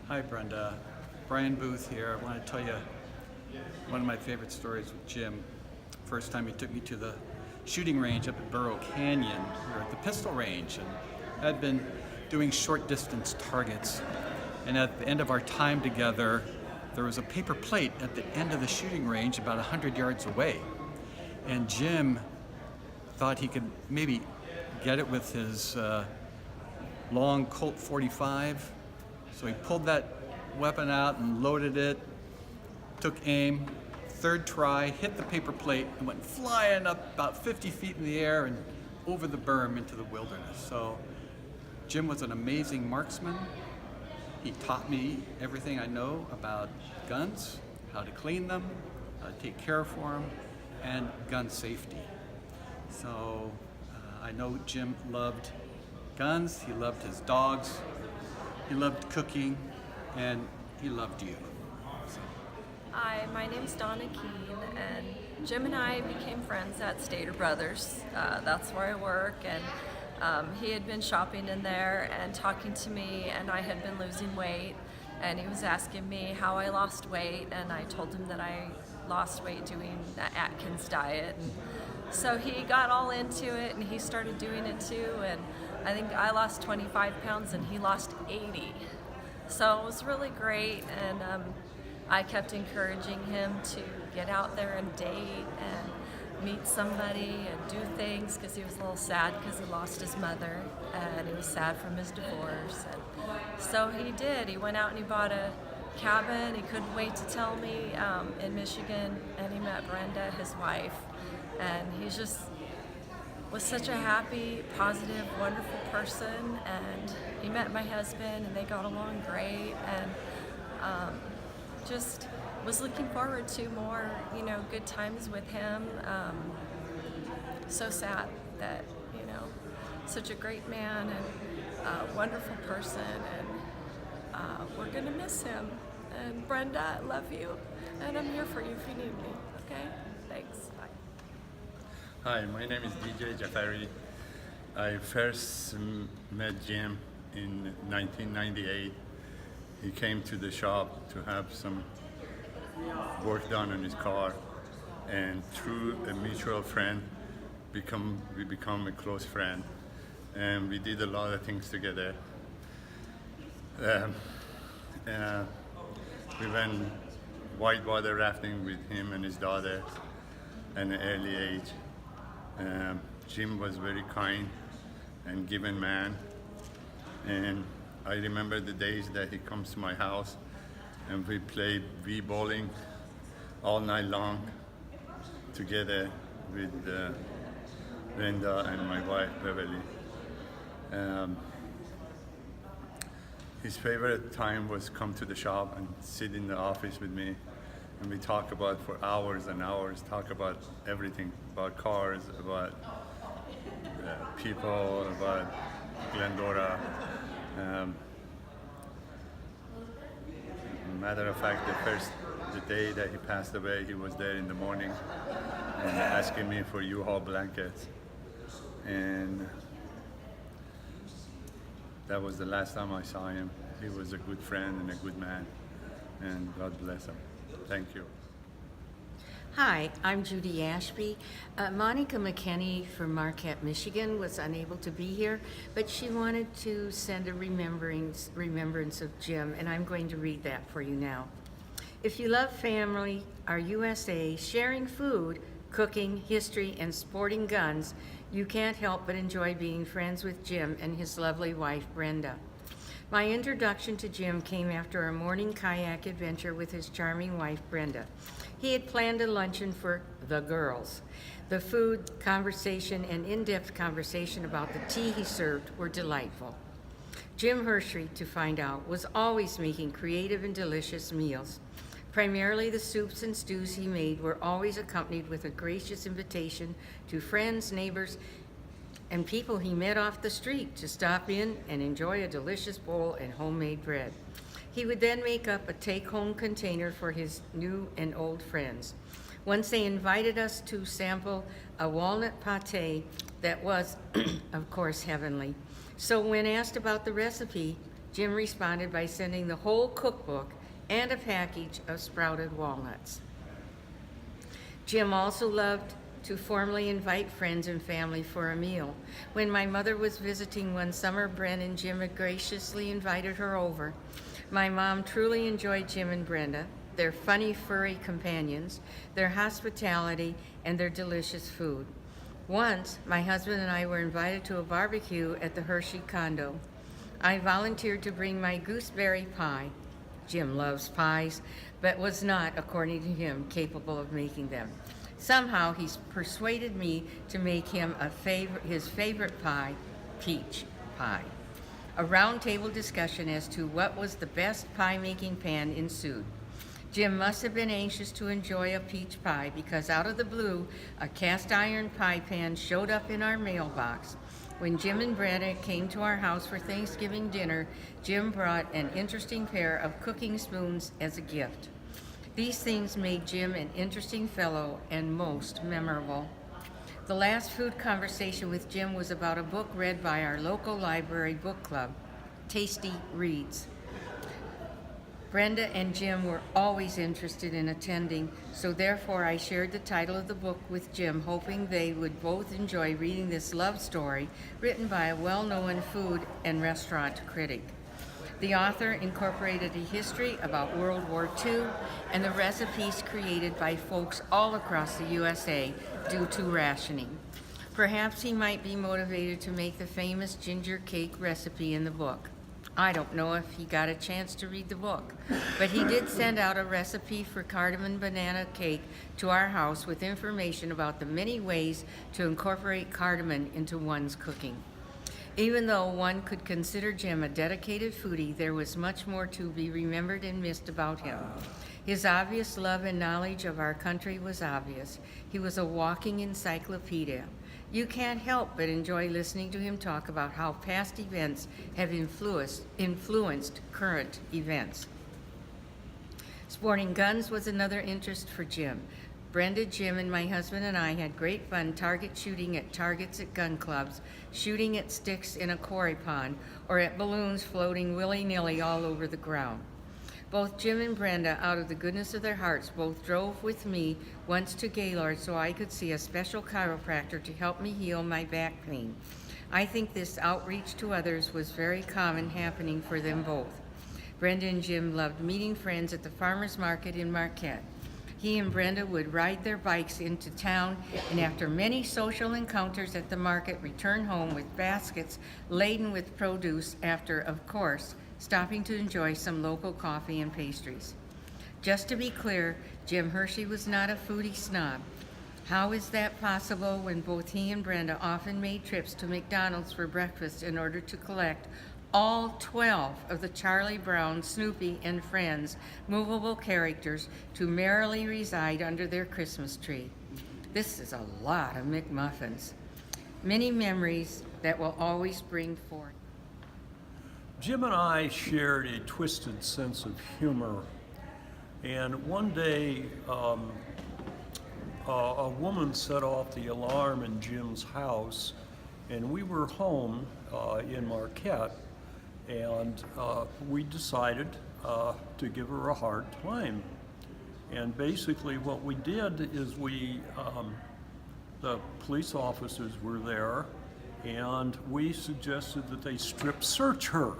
Hi Brenda, Brian Booth here. I want to tell you one of my favorite stories with Jim. First time he took me to the shooting range up at Burrow Canyon. We were at the pistol range and I'd been doing short distance targets. And at the end of our time together, there was a paper plate at the end of the shooting range about 100 yards away. And Jim thought he could maybe get it with his long Colt 45. So he pulled that weapon out and loaded it, took aim, third try, hit the paper plate, and went flying up about 50 feet in the air and over the berm into the wilderness. So Jim was an amazing marksman. He taught me everything I know about guns, how to clean them, how to take care for them, and gun safety. So I know Jim loved guns, he loved his dogs, he loved cooking, and he loved you. So. Hi, my name's Donna Keene, and Jim and I became friends at Stater Brothers. That's where I work, and he had been shopping in there and talking to me, and I had been losing weight, and he was asking me how I lost weight, and I told him that I lost weight doing the Atkins diet. And so he got all into it, and he started doing it too, and I think I lost 25 pounds and he lost 80. So it was really great, and I kept encouraging him to get out there and date and meet somebody and do things, because he was a little sad because he lost his mother and he was sad from his divorce. And so he did. He went out and he bought a cabin. He couldn't wait to tell me in Michigan, and he met Brenda, his wife, and he just was such a happy, positive, wonderful person. And he met my husband and they got along great, and just was looking forward to more, good times with him. So sad that, such a great man and a wonderful person, and we're gonna miss him. And Brenda, I love you, and I'm here for you if you need me, okay? Thanks, bye. Hi, my name is DJ Jafari. I first met Jim in 1998. He came to the shop to have some work done on his car, and through a mutual friend, we become a close friend, and we did a lot of things together. We went whitewater rafting with him and his daughter at an early age. Jim was very kind and giving man, and I remember the days that he comes to my house and we play bowling all night long together with Brenda and my wife Beverly. His favorite time was come to the shop and sit in the office with me, and we talk about for hours and hours, talk about everything, about cars, about people, about Glendora. Matter of fact, the day that he passed away, he was there in the morning and asking me for U-Haul blankets. And that was the last time I saw him. He was a good friend and a good man, and God bless him. Thank you. Hi, I'm Judy Ashby. Monica McKenney from Marquette, Michigan was unable to be here, but she wanted to send a remembrance of Jim, and I'm going to read that for you now. If you love family, our USA, sharing food, cooking, history, and sporting guns, you can't help but enjoy being friends with Jim and his lovely wife, Brenda. My introduction to Jim came after a morning kayak adventure with his charming wife, Brenda. He had planned a luncheon for the girls. The food, conversation, and in-depth conversation about the tea he served were delightful. Jim Hershey, to find out, was always making creative and delicious meals. Primarily, the soups and stews he made were always accompanied with a gracious invitation to friends, neighbors, and people he met off the street to stop in and enjoy a delicious bowl and homemade bread. He would then make up a take-home container for his new and old friends. Once they invited us to sample a walnut pate that was, of course, heavenly. So when asked about the recipe, Jim responded by sending the whole cookbook and a package of sprouted walnuts. Jim also loved to formally invite friends and family for a meal. When my mother was visiting one summer, Bren and Jim had graciously invited her over. My mom truly enjoyed Jim and Brenda, their funny, furry companions, their hospitality, and their delicious food. Once, my husband and I were invited to a barbecue at the Hershey condo. I volunteered to bring my gooseberry pie. Jim loves pies, but was not, according to him, capable of making them. Somehow, he's persuaded me to make him his favorite pie, peach pie. A roundtable discussion as to what was the best pie-making pan ensued. Jim must have been anxious to enjoy a peach pie because out of the blue, a cast iron pie pan showed up in our mailbox. When Jim and Brenda came to our house for Thanksgiving dinner, Jim brought an interesting pair of cooking spoons as a gift. These things made Jim an interesting fellow and most memorable. The last food conversation with Jim was about a book read by our local library book club, Tasty Reads. Brenda and Jim were always interested in attending, so therefore I shared the title of the book with Jim, hoping they would both enjoy reading this love story written by a well-known food and restaurant critic. The author incorporated a history about World War II and the recipes created by folks all across the USA due to rationing. Perhaps he might be motivated to make the famous ginger cake recipe in the book. I don't know if he got a chance to read the book, but he did send out a recipe for cardamom banana cake to our house with information about the many ways to incorporate cardamom into one's cooking. Even though one could consider Jim a dedicated foodie, there was much more to be remembered and missed about him. His obvious love and knowledge of our country was obvious. He was a walking encyclopedia. You can't help but enjoy listening to him talk about how past events have influenced current events. Sporting guns was another interest for Jim. Brenda, Jim, and my husband and I had great fun target shooting at targets at gun clubs, shooting at sticks in a quarry pond, or at balloons floating willy-nilly all over the ground. Both Jim and Brenda, out of the goodness of their hearts, both drove with me once to Gaylord so I could see a special chiropractor to help me heal my back pain. I think this outreach to others was very common happening for them both. Brenda and Jim loved meeting friends at the farmers market in Marquette. He and Brenda would ride their bikes into town, and after many social encounters at the market, return home with baskets laden with produce after, of course, stopping to enjoy some local coffee and pastries. Just to be clear, Jim Hershey was not a foodie snob. How is that possible when both he and Brenda often made trips to McDonald's for breakfast in order to collect all 12 of the Charlie Brown, Snoopy, and Friends movable characters to merrily reside under their Christmas tree? This is a lot of McMuffins. Many memories that will always bring forth. Jim and I shared a twisted sense of humor, and one day a woman set off the alarm in Jim's house, and we were home in Marquette, and we decided to give her a hard time. And basically what we did is the police officers were there, and we suggested that they strip search her.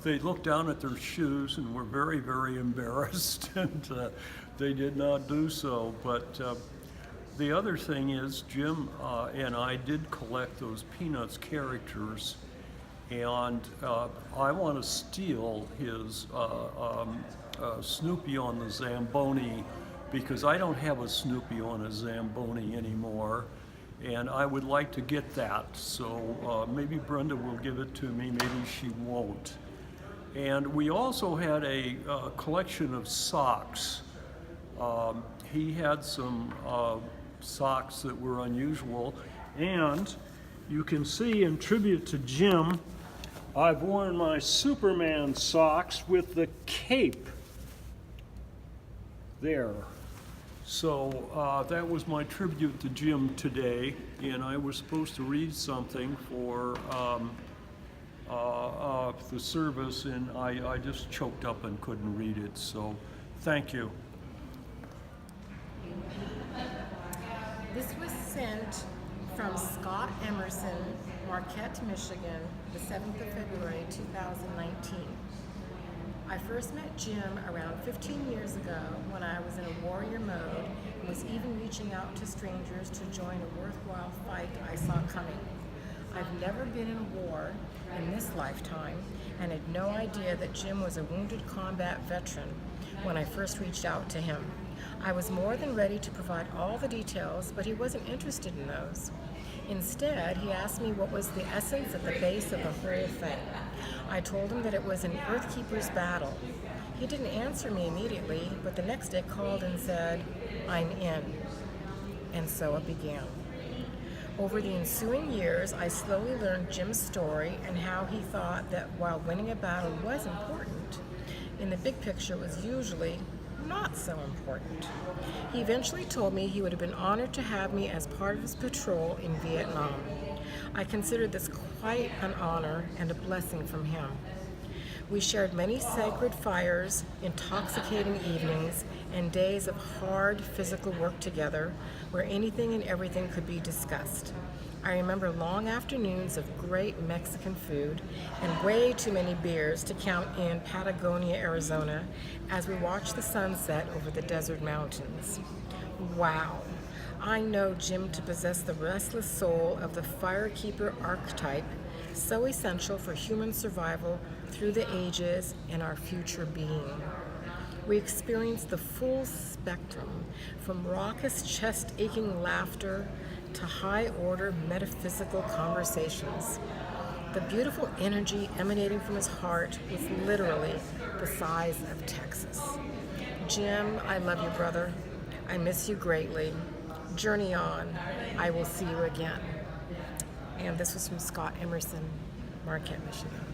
They looked down at their shoes and were very, very embarrassed, and they did not do so. But the other thing is, Jim and I did collect those Peanuts characters, and I want to steal his Snoopy on the Zamboni, because I don't have a Snoopy on a Zamboni anymore, and I would like to get that. So maybe Brenda will give it to me, maybe she won't. And we also had a collection of socks. He had some socks that were unusual, and you can see in tribute to Jim, I've worn my Superman socks with the cape there. So that was my tribute to Jim today, and I was supposed to read something for the service, and I just choked up and couldn't read it. So thank you. This was sent from Scott Emerson, Marquette, Michigan, the 7th of February, 2019. I first met Jim around 15 years ago when I was in a warrior mode and was even reaching out to strangers to join a worthwhile fight I saw coming. I've never been in a war in this lifetime and had no idea that Jim was a wounded combat veteran when I first reached out to him. I was more than ready to provide all the details, but he wasn't interested in those. Instead, he asked me what was the essence at the base of the whole thing. I told him that it was an Earthkeeper's battle. He didn't answer me immediately, but the next day called and said, "I'm in." And so it began. Over the ensuing years, I slowly learned Jim's story and how he thought that while winning a battle was important, in the big picture it was usually not so important. He eventually told me he would have been honored to have me as part of his patrol in Vietnam. I considered this quite an honor and a blessing from him. We shared many sacred fires, intoxicating evenings, and days of hard physical work together where anything and everything could be discussed. I remember long afternoons of great Mexican food and way too many beers to count in Patagonia, Arizona, as we watched the sunset over the desert mountains. Wow. I know Jim to possess the restless soul of the firekeeper archetype, so essential for human survival through the ages and our future being. We experienced the full spectrum, from raucous chest-aching laughter to high-order metaphysical conversations. The beautiful energy emanating from his heart was literally the size of Texas. Jim, I love you, brother. I miss you greatly. Journey on. I will see you again. And this was from Scott Emerson, Marquette, Michigan.